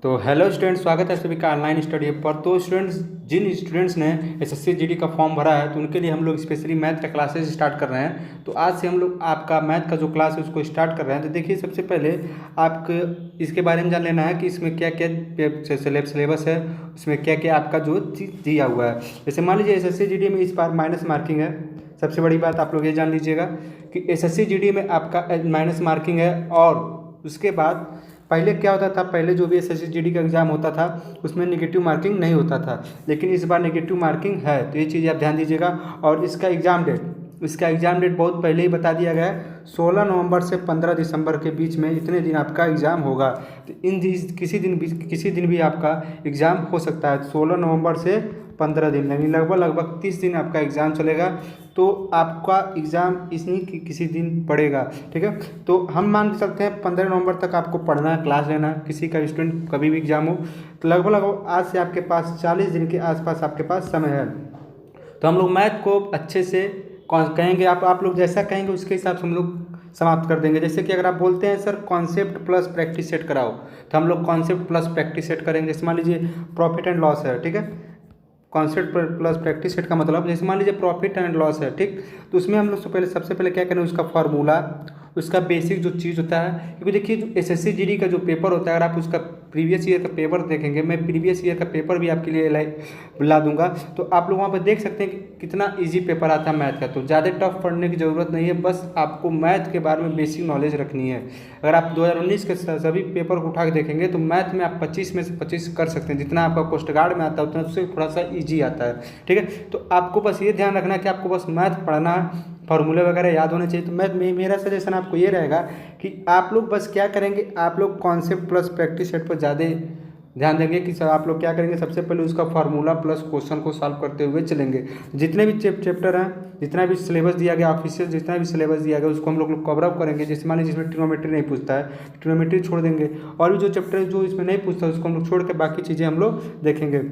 तो hello students, स्वागत है सभी का ऑनलाइन स्टडी पर। तो स्टूडेंट्स, जिन स्टूडेंट्स ने एसएससी जीडी का फॉर्म भरा है तो उनके लिए हम लोग स्पेशली मैथ का क्लासेस स्टार्ट कर रहे हैं। तो आज से हम लोग आपका मैथ का जो क्लास है उसको स्टार्ट कर रहे हैं। तो देखिए, सबसे पहले आपको इसके बारे में जान लेना है कि इसमें क्या क्या सिलेबस है, उसमें क्या क्या आपका जो चीज़ दिया हुआ है। जैसे मान लीजिए एसएससी जीडी में इस बार माइनस मार्किंग है। सबसे बड़ी बात आप लोग ये जान लीजिएगा कि एसएससी जीडी में आपका माइनस मार्किंग है। और उसके बाद पहले क्या होता था, पहले जो भी एसएससी जीडी का एग्ज़ाम होता था उसमें नेगेटिव मार्किंग नहीं होता था, लेकिन इस बार नेगेटिव मार्किंग है। तो ये चीज़ आप ध्यान दीजिएगा। और इसका एग्ज़ाम डेट बहुत पहले ही बता दिया गया है। 16 नवंबर से 15 दिसंबर के बीच में इतने दिन आपका एग्ज़ाम होगा। तो किसी दिन भी आपका एग्ज़ाम हो सकता है। 16 नवंबर से 15 दिन यानी लगभग 30 दिन आपका एग्ज़ाम चलेगा। तो आपका एग्ज़ाम इसी किसी दिन पड़ेगा, ठीक है। तो हम मान के चलते हैं 15 नवंबर तक आपको पढ़ना है, क्लास लेना है। किसी का स्टूडेंट कभी भी एग्ज़ाम हो तो लगभग आज से आपके पास 40 दिन के आसपास आपके पास समय है। तो हम लोग मैथ को अच्छे से कहेंगे, आप लोग जैसा कहेंगे उसके हिसाब से हम लोग समाप्त कर देंगे। जैसे कि अगर आप बोलते हैं sir concept plus practice set कराओ, तो हम लोग कॉन्सेप्ट प्लस प्रैक्टिस सेट करेंगे। जैसे मान लीजिए प्रॉफिट एंड लॉस है, ठीक है। कॉन्सेप्ट प्लस प्रैक्टिस सेट का मतलब, जैसे मान लीजिए प्रॉफिट एंड लॉस है, ठीक। तो उसमें हम लोग सबसे पहले क्या करें, उसका फार्मूला, उसका बेसिक जो चीज़ होता है। क्योंकि देखिए, जो एसएससी जीडी का जो पेपर होता है, अगर आप उसका प्रीवियस ईयर का पेपर देखेंगे, मैं प्रीवियस ईयर का पेपर भी आपके लिए ला दूंगा, तो आप लोग वहाँ पर देख सकते हैं कि कितना ईजी पेपर आता है मैथ का। तो ज़्यादा टफ पढ़ने की ज़रूरत नहीं है, बस आपको मैथ के बारे में बेसिक नॉलेज रखनी है। अगर आप 2019 के सभी पेपर को उठा के देखेंगे तो मैथ में आप 25 में से 25 कर सकते हैं। जितना आपका कोस्ट गार्ड में आता है उतना उससे थोड़ा सा ईजी आता है, ठीक है। तो आपको बस ये ध्यान रखना है कि आपको बस मैथ पढ़ना है, फॉर्मूले वगैरह याद होने चाहिए। तो मेरा सजेशन आपको ये रहेगा कि आप लोग बस क्या करेंगे, आप लोग कॉन्सेप्ट प्लस प्रैक्टिस सेट पर ज़्यादा ध्यान देंगे कि सर आप लोग क्या करेंगे, सबसे पहले उसका फार्मूला प्लस क्वेश्चन को सॉल्व करते हुए चलेंगे। जितने भी चैप्टर हैं, जितना भी सिलेबस दिया गया ऑफिशियल, जितना भी सिलेबस दिया गया उसको हम लोग कवर अप करेंगे। जैसे मान लीजिए जिसमें ट्रिग्नोमेट्री नहीं पूछता है, ट्रिग्नोमेट्री छोड़ देंगे। और भी जो चैप्टर जो इसमें नहीं पूछता उसको हम लोग छोड़ के बाकी चीज़ें हम लोग देखेंगे,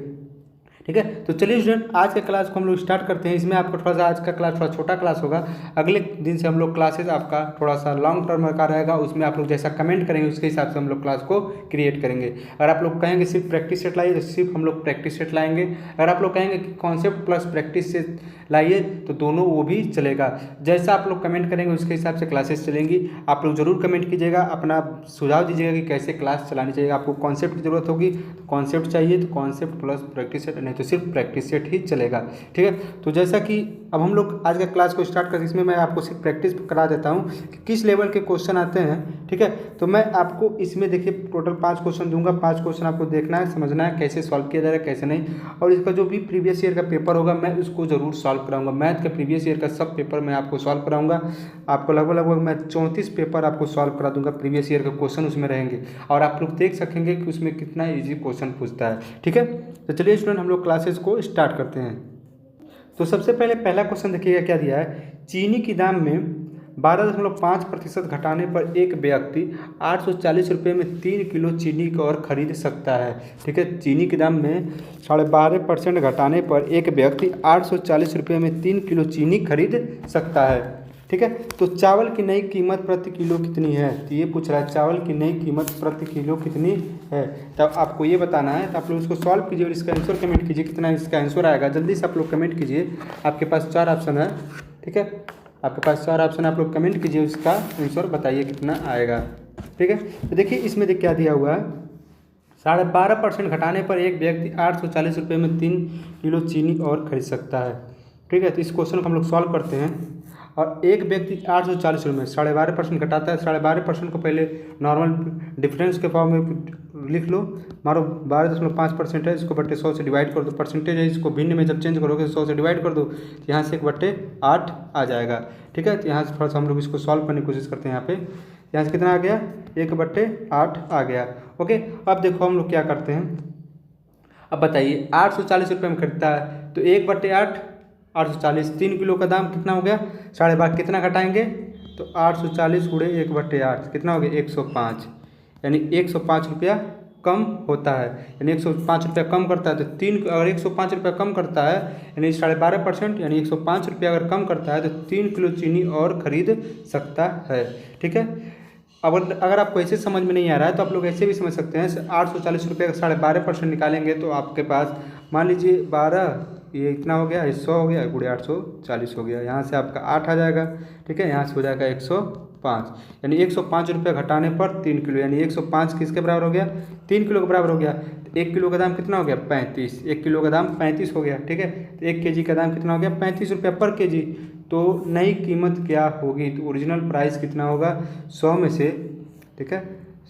ठीक है। तो चलिए स्टूडेंट, आज के क्लास को हम लोग स्टार्ट करते हैं। इसमें आपको थोड़ा सा आज का क्लास थोड़ा छोटा क्लास होगा। अगले दिन से हम लोग क्लासेस आपका थोड़ा सा लॉन्ग टर्म का रहेगा। उसमें आप लोग जैसा कमेंट करेंगे उसके हिसाब से हम लोग क्लास को क्रिएट करेंगे। अगर आप लोग कहेंगे सिर्फ प्रैक्टिस सेट लाइए तो सिर्फ हम लोग प्रैक्टिस सेट लाएंगे। अगर आप लोग कहेंगे कि कॉन्सेप्ट प्लस प्रैक्टिस सेट लाइए तो दोनों वो भी चलेगा। जैसा आप लोग कमेंट करेंगे उसके हिसाब से क्लासेस चलेंगी। आप लोग ज़रूर कमेंट कीजिएगा, अपना सुझाव दीजिएगा कि कैसे क्लास चलानी चाहिए। आपको कॉन्सेप्ट की ज़रूरत होगी तो कॉन्सेप्ट चाहिए तो कॉन्सेप्ट प्लस प्रैक्टिस सेट, नहीं तो सिर्फ प्रैक्टिस सेट ही चलेगा, ठीक है। तो जैसा कि अब हम लोग आज का क्लास को स्टार्ट करते हैं, इसमें मैं आपको सिर्फ प्रैक्टिस करा देता हूँ कि किस लेवल के क्वेश्चन आते हैं, ठीक है। तो मैं आपको इसमें देखिए टोटल 5 क्वेश्चन दूंगा। 5 क्वेश्चन आपको देखना है, समझना है कैसे सॉल्व किया जा रहा है कैसे नहीं। और इसका जो भी प्रीवियस ईयर का पेपर होगा मैं उसको ज़रूर सॉल्व कराऊंगा। मैथ का प्रीवियस ईयर का सब पेपर मैं आपको सॉल्व कराऊंगा। आपको लगभग मैं 34 पेपर आपको सॉल्व करा दूंगा। प्रीवियस ईयर का क्वेश्चन उसमें रहेंगे और आप लोग देख सकेंगे कि उसमें कितना ईजी क्वेश्चन पूछता है, ठीक है। तो चलिए स्टूडेंट, हम लोग क्लासेस को स्टार्ट करते हैं। तो सबसे पहले पहला क्वेश्चन देखिएगा क्या दिया है। चीनी की दाम में 12.5% घटाने पर एक व्यक्ति 840 रुपये में 3 किलो चीनी और खरीद सकता है, ठीक है। चीनी के दाम में 12.5% घटाने पर एक व्यक्ति 840 रुपये में 3 किलो चीनी खरीद सकता है, ठीक है। तो चावल की नई कीमत प्रति किलो कितनी है, तो ये पूछ रहा है चावल की नई कीमत प्रति किलो कितनी है। तब आपको ये बताना है। तो आप लोग इसको सॉल्व कीजिए और इसका आंसर कमेंट कीजिए कितना इसका आंसर आएगा। जल्दी से आप लोग कमेंट कीजिए। आपके पास 4 ऑप्शन है, ठीक है। आपके पास 4 ऑप्शन, आप लोग कमेंट कीजिए, उसका आंसर बताइए कितना आएगा, ठीक है। तो देखिए इसमें क्या दिया हुआ है, 12.5% घटाने पर एक व्यक्ति 840 रुपये में 3 किलो चीनी और खरीद सकता है, ठीक है। तो इस क्वेश्चन को हम लोग सॉल्व करते हैं। और एक व्यक्ति 840 रुपये में 12.5% घटाता है। 12.5% को पहले नॉर्मल डिफरेंस के फॉर्म में लिख लो। मारो 12.5% है, इसको बट्टे 100 से डिवाइड कर दो। परसेंटेज है, इसको भिन्न में जब चेंज करोगे 100 से डिवाइड कर दो, तो यहाँ से 1/8 आ जाएगा, ठीक है। तो यहाँ से थोड़ा सा हम लोग इसको सॉल्व करने की कोशिश करते हैं। यहाँ से कितना आ गया, 1/8 आ गया, ओके। अब देखो हम लोग क्या करते हैं। अब बताइए 840 रुपये में खरीदता है तो 1/8 840, 3 किलो का दाम कितना हो गया 12.5, कितना घटाएंगे तो 840 गुणे 1/8 कितना हो गया 105, यानी 105 रुपया कम होता है। यानी 105 रुपया कम करता है तो अगर 105 रुपया कम करता है यानी 12.5%, यानी 105 रुपया अगर कम करता है तो 3 किलो चीनी और खरीद सकता है, ठीक है। अब अगर आपको ऐसे समझ में नहीं आ रहा है तो आप लोग ऐसे भी समझ सकते हैं। 840 रुपये का 12.5% निकालेंगे तो आपके पास मान लीजिए 12, ये इतना हो गया, 100 हो गया, गुणे 840 हो गया। यहाँ से आपका 8 आ जाएगा, ठीक है। यहाँ से हो जाएगा 105, यानी 105 रुपये घटाने पर 3 किलो, यानी 105 किसके बराबर हो गया? 3 किलो के बराबर हो गया। तो 1 किलो का दाम कितना हो गया? 35। 1 किलो का दाम 35 हो गया, ठीक है। तो 1 kg का दाम कितना हो गया? 35 रुपये पर kg। तो नई कीमत क्या होगी? तो ओरिजिनल प्राइस कितना होगा? 100 में से, ठीक है,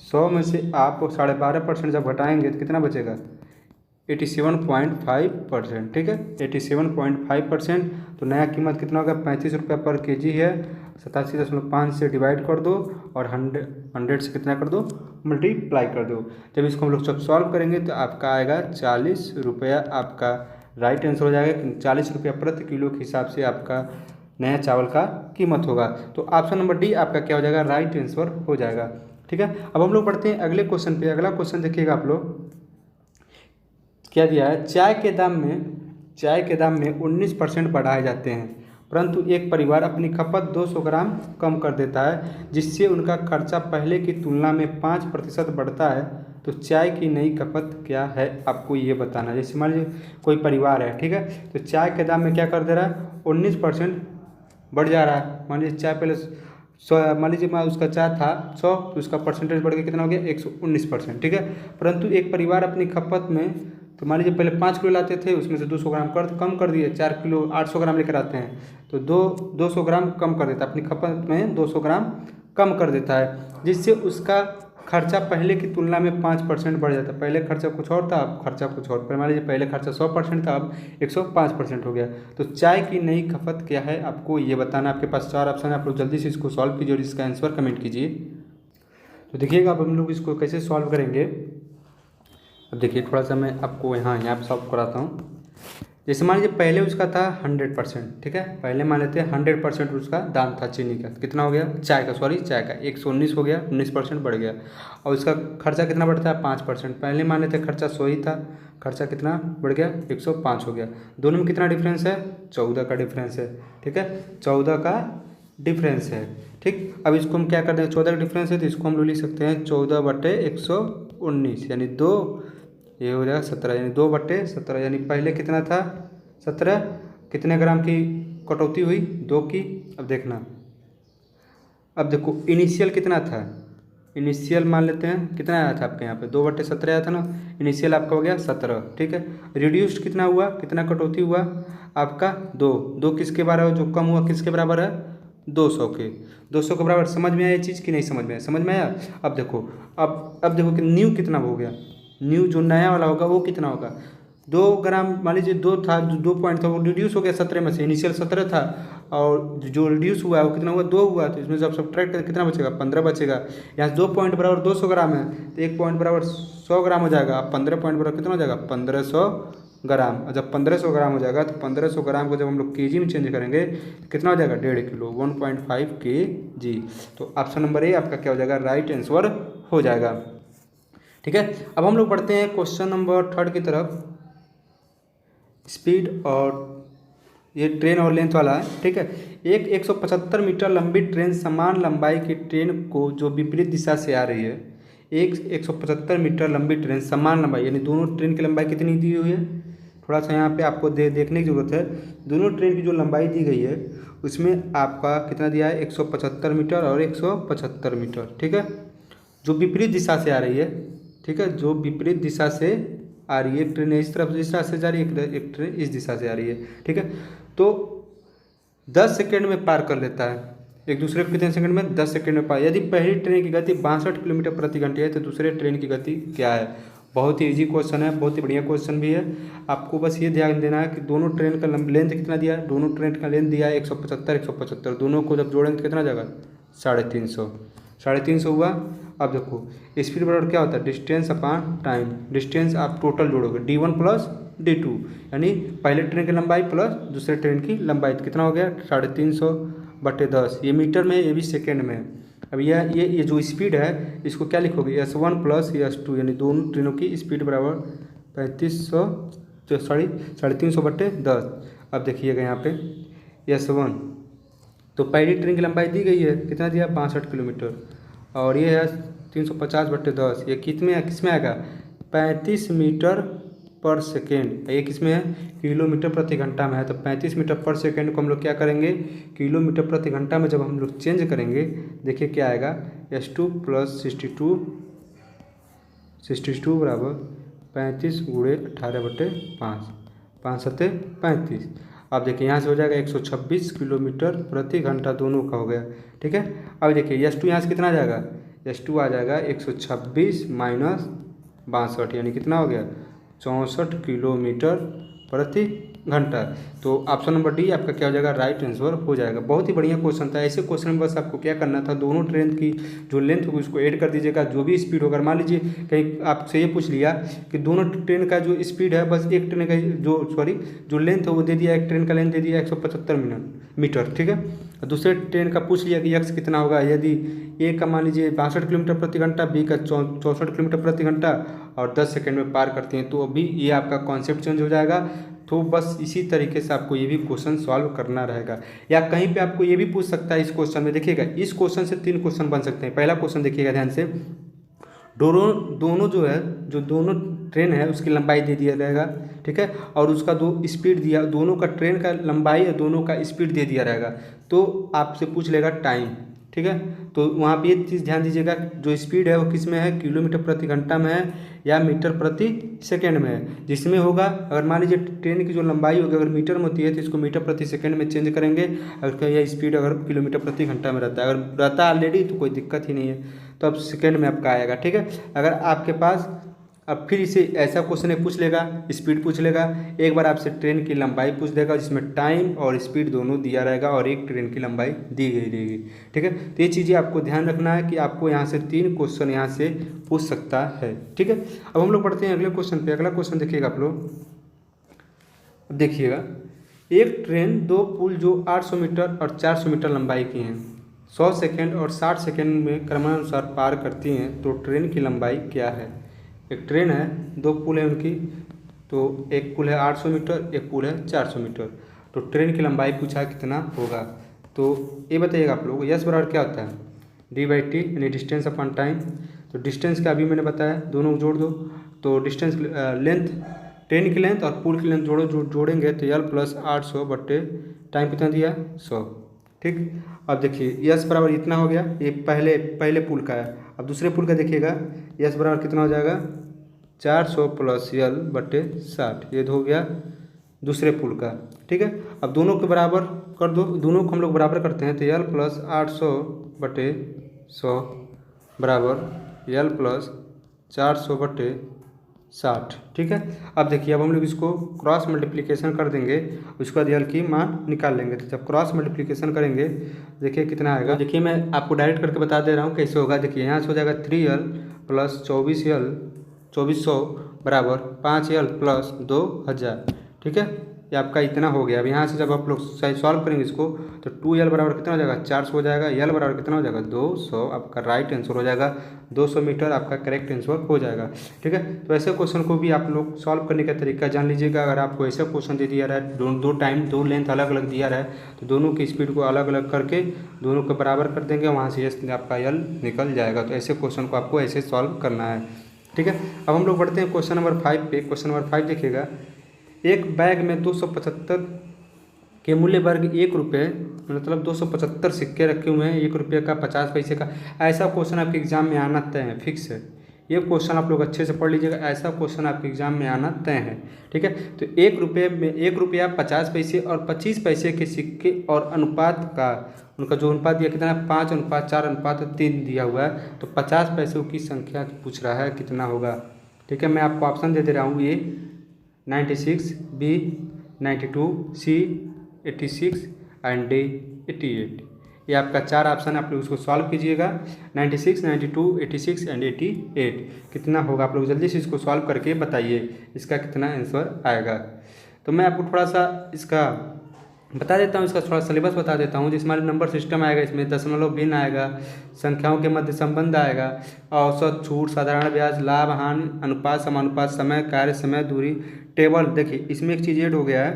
100 में से आप 12.5% जब घटाएंगे तो कितना बचेगा? 87.5%, ठीक है, 87.5%। तो नया कीमत कितना होगा? 35 रुपये पर kg है। 87.5 से डिवाइड कर दो और 100 से कितना कर दो? मल्टीप्लाई कर दो। जब इसको हम लोग सब सॉल्व करेंगे तो आपका आएगा 40 रुपया, आपका राइट आंसर हो जाएगा। 40 रुपया प्रति किलो के हिसाब से आपका नया चावल का कीमत होगा। तो ऑप्शन नंबर डी आपका क्या हो जाएगा? राइट आंसर हो जाएगा, ठीक है। अब हम लोग पढ़ते हैं अगले क्वेश्चन पे। अगला क्वेश्चन देखिएगा आप लोग, क्या दिया है? चाय के दाम में 19% बढ़ाए जाते हैं, परंतु एक परिवार अपनी खपत 200 ग्राम कम कर देता है, जिससे उनका खर्चा पहले की तुलना में 5% बढ़ता है। तो चाय की नई खपत क्या है? आपको ये बताना है। जैसे मान लीजिए कोई परिवार है, ठीक है, तो चाय के दाम में क्या कर दे रहा है? 19% बढ़ जा रहा है। मान लीजिए चाय पहले 100, मान लीजिए उसका चाय था 100, तो उसका परसेंटेज बढ़ के कितना हो गया? 119%, ठीक है। परंतु एक परिवार अपनी खपत में, तो मान लीजिए पहले 5 किलो लाते थे, उसमें से 200 ग्राम कम कर दिए, 4 किलो 800 ग्राम लेकर आते हैं, तो 200 ग्राम कम कर देता है, अपनी खपत में 200 ग्राम कम कर देता है, जिससे उसका खर्चा पहले की तुलना में 5% बढ़ जाता है। पहले खर्चा कुछ और था, अब खर्चा कुछ और। मान लीजिए पहले खर्चा 100% था, अब 105% हो गया। तो चाय की नई खपत क्या है? आपको ये बताना। आपके पास 4 ऑप्शन है, आप लोग जल्दी से इसको सॉल्व कीजिए और इसका आंसर कमेंट कीजिए। तो देखिएगा अब हम लोग इसको कैसे सॉल्व करेंगे। अब देखिए थोड़ा सा मैं आपको यहाँ पर सॉल्व कराता हूँ। जैसे मान लीजिए पहले उसका था 100%, ठीक है, पहले मान लेते हैं 100% उसका दाम था चीनी का। कितना हो गया? चाय का 119 हो गया, 19% बढ़ गया। और उसका खर्चा कितना बढ़ता है? 5%। पहले मान लेते हैं खर्चा 100 ही था, खर्चा कितना बढ़ गया? 105 हो गया। दोनों में कितना डिफरेंस है? 14 का डिफरेंस है, ठीक है, 14 का डिफरेंस है, ठीक। अब इसको हम क्या कर दें? 14 का डिफरेंस है तो इसको हम लोग लिख सकते हैं 14/119, यानी 2, ये हो जाएगा 17, यानी 2/17, यानी पहले कितना था? 17। कितने ग्राम की कटौती हुई? 2 की। अब देखना, अब देखो इनिशियल कितना था? इनिशियल मान लेते हैं कितना आया था आपके यहाँ पे? 2/17 आया था ना। इनिशियल आपका हो गया 17, ठीक है। रिड्यूस्ड कितना हुआ? कितना कटौती हुआ आपका? 2 किसके बराबर? जो कम हुआ किसके बराबर है? 200 के। 200 के बराबर। समझ में आया ये चीज़ कि नहीं समझ में आया? समझ में आया। अब देखो, अब देखो कि न्यू कितना हो गया? न्यू जो नया वाला होगा वो कितना होगा? 2 ग्राम, मान लीजिए 2 था, 2 पॉइंट था, वो रिड्यूस हो गया 17 में से। इनिशियल 17 था और जो रिड्यूस हुआ है वो कितना हुआ? 2 हुआ। तो इसमें जब सब्ट्रैक्ट करें कितना बचेगा? 15 बचेगा। यहाँ 2 पॉइंट बराबर 200 ग्राम है, तो 1 पॉइंट बराबर 100 ग्राम हो जाएगा। अब 15 पॉइंट बराबर कितना हो जाएगा? 1500 ग्राम। और जब 1500 ग्राम हो जाएगा तो 1500 ग्राम को जब हम लोग केजी में चेंज करेंगे तो कितना हो जाएगा? 1.5 किलो, 1.5 kg। तो ऑप्शन नंबर ए आपका क्या हो जाएगा? राइट आंसर हो जाएगा, ठीक है। अब हम लोग बढ़ते हैं क्वेश्चन नंबर 3 की तरफ। स्पीड और ये ट्रेन और लेंथ वाला है, ठीक है। एक 175 मीटर लंबी ट्रेन समान लंबाई की ट्रेन को जो विपरीत दिशा से आ रही है, एक 175 मीटर लंबी ट्रेन समान लंबाई, यानी दोनों ट्रेन की लंबाई कितनी दी हुई है? थोड़ा सा यहाँ पे आपको देखने की ज़रूरत है। दोनों ट्रेन की जो लंबाई दी गई है उसमें आपका कितना दिया है? 175 मीटर और 175 मीटर, ठीक है, जो विपरीत दिशा से आ रही है, ठीक है, जो विपरीत दिशा से आ रही है। एक ट्रेन इस तरफ दिशा से जा रही है, एक ट्रेन इस दिशा से आ रही है, ठीक है। तो 10 सेकंड में पार कर लेता है एक दूसरे को। कितने सेकंड में? 10 सेकंड में पार। यदि पहली ट्रेन की गति 62 किलोमीटर प्रति घंटे है तो दूसरे ट्रेन की गति क्या है? बहुत ही ईजी क्वेश्चन है, बहुत ही बढ़िया क्वेश्चन भी है। आपको बस ये ध्यान देना है कि दोनों ट्रेन का लेंथ कितना दिया है? दोनों ट्रेन का लेंथ दिया है 175। दोनों को जब जोड़ेंगे तो कितना जाएगा? 350 हुआ। अब देखो स्पीड बराबर क्या होता है? Distance upon time. डिस्टेंस आप टोटल जोड़ोगे D1 प्लस D2, यानी पहले ट्रेन की लंबाई प्लस दूसरे ट्रेन की लंबाई, तो कितना हो गया? 350/10। ये मीटर में, ये भी सेकेंड में। अब ये जो स्पीड है इसको क्या लिखोगे? S1 प्लस S2, यानी दोनों ट्रेनों की स्पीड बराबर 350/10। अब देखिएगा यहाँ पे S1, तो पहली ट्रेन की लंबाई दी गई है, कितना दिया? 62 किलोमीटर। और ये है 350/10, ये किसमें आएगा 35 मीटर पर सेकेंड। ये किसमें है किलोमीटर प्रति घंटा में है, तो 35 मीटर पर सेकेंड को हम लोग क्या करेंगे किलोमीटर प्रति घंटा में जब हम लोग चेंज करेंगे, देखिए क्या आएगा S2 + 62 बराबर 35 × 18/5, 5 × 7 = 35। अब देखिए यहाँ से हो जाएगा 126 किलोमीटर प्रति घंटा, दोनों का हो गया। ठीक है, अब देखिए S2 यहाँ से कितना आ जाएगा, S2 आ जाएगा 126 - 62, यानी कितना हो गया 64 किलोमीटर प्रति घंटा। तो ऑप्शन नंबर डी आपका क्या हो जाएगा राइट आंसर हो जाएगा। बहुत ही बढ़िया क्वेश्चन था। ऐसे क्वेश्चन में बस आपको क्या करना था, दोनों ट्रेन की जो लेंथ होगी उसको ऐड कर दीजिएगा, जो भी स्पीड होगा। मान लीजिए कहीं आपसे ये पूछ लिया कि दोनों ट्रेन का जो स्पीड है, बस एक ट्रेन का जो लेंथ है वो दे दिया, एक ट्रेन का लेंथ दे दिया 175 मीटर। ठीक है, दूसरे ट्रेन का पूछ लिया कि एक्स कितना होगा, यदि ए का मान लीजिए 62 किलोमीटर प्रति घंटा, बी का 64 किलोमीटर प्रति घंटा और 10 सेकंड में पार करती हैं, तो अभी ये आपका कॉन्सेप्ट चेंज हो जाएगा। तो बस इसी तरीके से आपको ये भी क्वेश्चन सॉल्व करना रहेगा। या कहीं पे आपको ये भी पूछ सकता है इस क्वेश्चन में, देखिएगा इस क्वेश्चन से 3 क्वेश्चन बन सकते हैं। पहला क्वेश्चन देखिएगा ध्यान से, दोनों जो दोनों ट्रेन है उसकी लंबाई दे दिया रहेगा। ठीक है, और उसका दो स्पीड दिया, दोनों का ट्रेन का लंबाई और दोनों का स्पीड दे दिया रहेगा। तो आपसे पूछ लेगा टाइम। ठीक है, तो वहाँ पे ये चीज़ ध्यान दीजिएगा, जो स्पीड है वो किस में है, किलोमीटर प्रति घंटा में है या मीटर प्रति सेकंड में है। जिसमें होगा, अगर मान लीजिए ट्रेन की जो लंबाई होगी अगर मीटर में होती है तो इसको मीटर प्रति सेकंड में चेंज करेंगे। अगर यह स्पीड अगर किलोमीटर प्रति घंटा में रहता है, अगर रहता है ऑलरेडी तो कोई दिक्कत ही नहीं है, तो अब सेकंड में आपका आएगा। ठीक है, अगर आपके पास अब फिर इसे ऐसा क्वेश्चन एक पूछ लेगा, स्पीड पूछ लेगा, एक बार आपसे ट्रेन की लंबाई पूछ देगा जिसमें टाइम और स्पीड दोनों दिया रहेगा और एक ट्रेन की लंबाई दी गई रहेगी। ठीक है, तो ये चीज़ें आपको ध्यान रखना है कि आपको यहाँ से 3 क्वेश्चन यहाँ से पूछ सकता है। ठीक है, अब हम लोग पढ़ते हैं अगले क्वेश्चन पे। अगला क्वेश्चन देखिएगा आप लोग, अब देखिएगा एक ट्रेन 2 पुल जो 800 मीटर और 400 मीटर लंबाई की हैं 100 सेकेंड और 60 सेकेंड में क्रमानुसार पार करती हैं, तो ट्रेन की लंबाई क्या है। एक ट्रेन है, 2 पुल है उनकी, तो एक पुल है 800 मीटर, एक पुल है 400 मीटर, तो ट्रेन की लंबाई पूछा कितना होगा। तो ये बताइएगा आप लोग, यस बराबर क्या होता है d/t यानी डिस्टेंस अपॉन टाइम। तो डिस्टेंस का अभी मैंने बताया, दोनों जोड़ दो, तो डिस्टेंस लेंथ, ट्रेन की लेंथ और पुल की लेंथ जोड़ेंगे तो l + 800 बटे टाइम कितना दिया 100। ठीक, अब देखिए यस बराबर इतना हो गया, ये पहले पुल का है। अब दूसरे पुल का देखिएगा, यस बराबर कितना हो जाएगा 400 + l बटे 60, ये हो गया दूसरे पुल का। ठीक है, अब दोनों के बराबर कर दो, दोनों को हम लोग बराबर करते हैं, तो l + 800 बटे 100 बराबर l + 400 बटे 60। ठीक है, अब देखिए अब हम लोग इसको क्रॉस मल्टीप्लिकेशन कर देंगे, उसके बाद यल की मान निकाल लेंगे। तो जब क्रॉस मल्टीप्लिकेशन करेंगे देखिए कितना आएगा। देखिए मैं आपको डायरेक्ट करके बता दे रहा हूँ कैसे होगा। देखिए यहाँ से हो जाएगा 3l + 2400 बराबर 5l + 2000। ठीक है, ये आपका इतना हो गया। अब यहाँ से जब आप लोग सॉल्व करेंगे इसको, तो 2l बराबर कितना हो जाएगा 400 हो जाएगा, l बराबर कितना हो जाएगा 200, आपका राइट आंसर हो जाएगा 200 मीटर, आपका करेक्ट आंसर हो जाएगा। ठीक है, तो ऐसे क्वेश्चन को भी आप लोग सॉल्व करने का तरीका जान लीजिएगा। अगर आपको ऐसा क्वेश्चन दे दिया रहा है, दो टाइम 2 लेंथ अलग अलग दिया रहा है, तो दोनों की स्पीड को अलग अलग करके दोनों को बराबर कर देंगे, वहाँ से आपका l निकल जाएगा। तो ऐसे क्वेश्चन को आपको ऐसे सॉल्व करना है। ठीक है, अब हम लोग बढ़ते हैं क्वेश्चन नंबर 5 पे। क्वेश्चन नंबर 5 देखिएगा, एक बैग में 275 के मूल्य वर्ग ₹1 मतलब 275 सिक्के रखे हुए हैं, ₹1 का 50 पैसे का। ऐसा क्वेश्चन आपके एग्जाम में आना तय है, फिक्स है। ये क्वेश्चन आप लोग अच्छे से पढ़ लीजिएगा, ऐसा क्वेश्चन आपके एग्जाम में आना तय है। ठीक है, तो ₹1 में ₹1 50 पैसे और 25 पैसे के सिक्के और अनुपात का, उनका जो अनुपात दिया कितना है 5:4:3 दिया हुआ है, तो 50 पैसों की संख्या पूछ रहा है कितना होगा। ठीक है, मैं आपको ऑप्शन दे रहा हूँ, A 96, B 92, C 86 and D 88। ये आपका 4 ऑप्शन, आप लोग उसको सॉल्व कीजिएगा। 96, 92, 86 एंड 88 कितना होगा, आप लोग जल्दी से इसको सॉल्व करके बताइए इसका कितना आंसर आएगा। तो मैं आपको थोड़ा सा इसका बता देता हूँ, इसका थोड़ा सिलेबस बता देता हूँ। जिसमें नंबर सिस्टम आएगा, इसमें दशमलव भिन्न आएगा, संख्याओं के मध्य संबंध आएगा, औसत, छूट, साधारण ब्याज, लाभ, हानि, अनुपात, समानुपात, समय, कार्य समय, दूरी, टेबल। देखिए इसमें एक चीज़ ऐड हो गया है,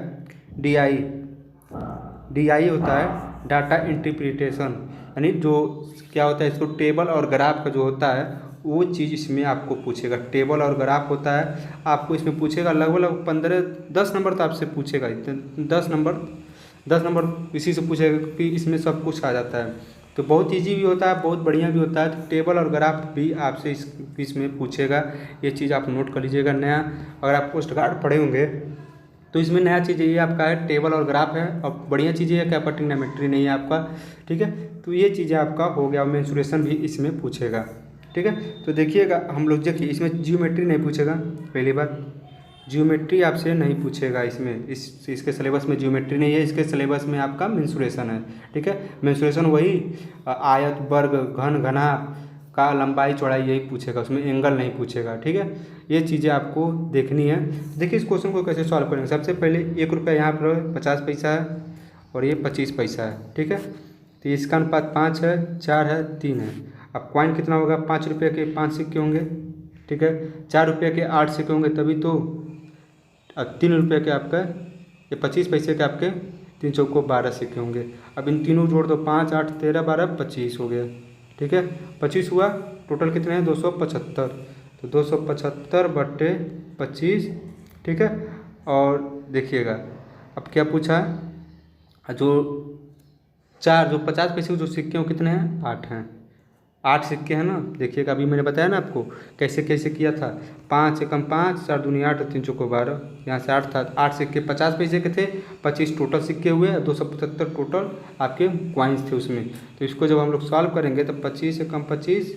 DI होता है डाटा इंटरप्रिटेशन। यानी जो क्या होता है, इसको टेबल और ग्राफ का जो होता है वो चीज़ इसमें आपको पूछेगा। टेबल और ग्राफ होता है, आपको इसमें पूछेगा लगभग 10 नंबर तो आपसे पूछेगा। 10 नंबर इसी से पूछेगा कि इसमें सब कुछ आ जाता है। तो बहुत ईजी भी होता है, बहुत बढ़िया भी होता है। तो टेबल और ग्राफ भी आपसे इसमें पूछेगा, ये चीज़ आप नोट कर लीजिएगा। नया अगर आप पोस्ट गार्ड पढ़े होंगे तो इसमें नया चीज़ ये आपका है, टेबल और ग्राफ है। और बढ़िया चीज़ ये है क्या, ट्रिग्नोमेट्री नहीं है आपका, ठीक है। तो ये चीज़ें आपका हो गया। मेंसुरेशन भी इसमें पूछेगा, ठीक है। तो देखिएगा हम लोग देखिए, इसमें जियोमेट्री नहीं पूछेगा। पहली बात, जियोमेट्री आपसे नहीं पूछेगा इसमें, इसके सिलेबस में जियोमेट्री नहीं है। इसके सिलेबस में आपका मेंसुरेशन है, ठीक है। मेंसुरेशन वही आयत, वर्ग, घन, घना का लंबाई चौड़ाई यही पूछेगा, उसमें एंगल नहीं पूछेगा, ठीक है। ये चीज़ें आपको देखनी है। देखिए इस क्वेश्चन को कैसे सॉल्व करेंगे। सबसे पहले 1 रुपया यहाँ पर 50 पैसा है और ये 25 पैसा है, ठीक है। तो इसका अनुपात 5 है, 4 है, 3 है। अब कॉइन कितना होगा, 5 रुपये के 5 सिक्के होंगे, ठीक है। 4 रुपये के 8 सिक्के होंगे तभी तो। अब 3 रुपये के आपका, ये 25 पैसे के आपके 3 चौको 12 सिक्के होंगे। अब इन तीनों जोड़ दो, 5, 8, 13, 12, 25 हो गया, ठीक है। 25 हुआ, टोटल कितने हैं, 275। तो 275/25, ठीक है। और देखिएगा अब क्या पूछा है, जो 50 पैसे के जो सिक्के हैं वो कितने हैं, 8 हैं। 8 सिक्के हैं ना। देखिएगा अभी मैंने बताया ना आपको कैसे कैसे किया था। 5 एकम 5, 4 दूनी 8 और 3 चौको 12, यहाँ से 8 था। 8 सिक्के 50 पैसे के थे, 25 टोटल सिक्के हुए, 275 टोटल आपके क्वाइंस थे उसमें। तो इसको जब हम लोग सॉल्व करेंगे तो 25 एकम 25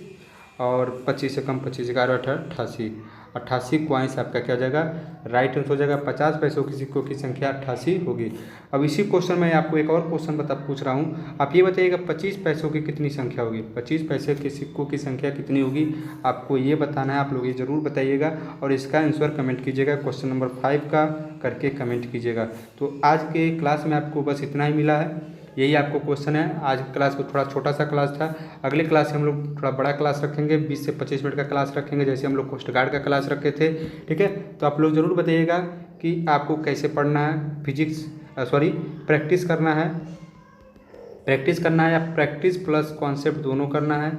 और 25 एकम 25, 11, 88, 88 क्वाइंस आपका क्या हो जाएगा, राइट आंसर हो जाएगा। 50 पैसों की सिक्कों की संख्या 88 होगी। अब इसी क्वेश्चन में आपको एक और क्वेश्चन पूछ रहा हूँ। आप ये बताइएगा 25 पैसों की कितनी संख्या होगी, 25 पैसे के सिक्कों की संख्या कितनी होगी, आपको ये बताना है। आप लोग ये ज़रूर बताइएगा और इसका आंसर कमेंट कीजिएगा। क्वेश्चन नंबर 5 का करके कमेंट कीजिएगा। तो आज के क्लास में आपको बस इतना ही मिला है, यही आपको क्वेश्चन है। आज क्लास को थोड़ा छोटा सा क्लास था। अगले क्लास से हम लोग थोड़ा बड़ा क्लास रखेंगे, 20 से 25 मिनट का क्लास रखेंगे, जैसे हम लोग कोस्ट गार्ड का क्लास रखे थे, ठीक है। तो आप लोग ज़रूर बताइएगा कि आपको कैसे पढ़ना है। प्रैक्टिस करना है या प्रैक्टिस प्लस कॉन्सेप्ट दोनों करना है।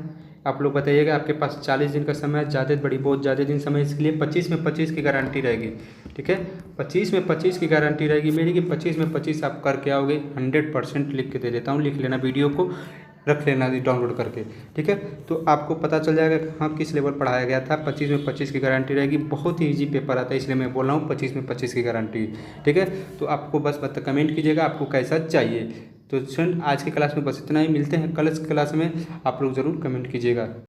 आप लोग बताइएगा। आपके पास 40 दिन का समय है, बहुत ज़्यादा दिन समय, इसके लिए 25 में 25 की गारंटी रहेगी, ठीक है। 25 में 25 की गारंटी रहेगी मेरी कि 25 में 25 आप करके आओगे। 100% लिख के दे देता हूँ, लिख लेना, वीडियो को रख लेना डाउनलोड करके, ठीक है। तो आपको पता चल जाएगा कि हाँ किस लेवल पढ़ाया गया था। 25 में 25 की गारंटी रहेगी। बहुत ही ईजी पेपर आता है, इसलिए मैं बोल रहा हूँ 25 में 25 की गारंटी, ठीक है। तो आपको बस कमेंट कीजिएगा आपको कैसा चाहिए। तो फ्रेंड आज की क्लास में बस इतना ही, मिलते हैं कल की क्लास में। आप लोग ज़रूर कमेंट कीजिएगा।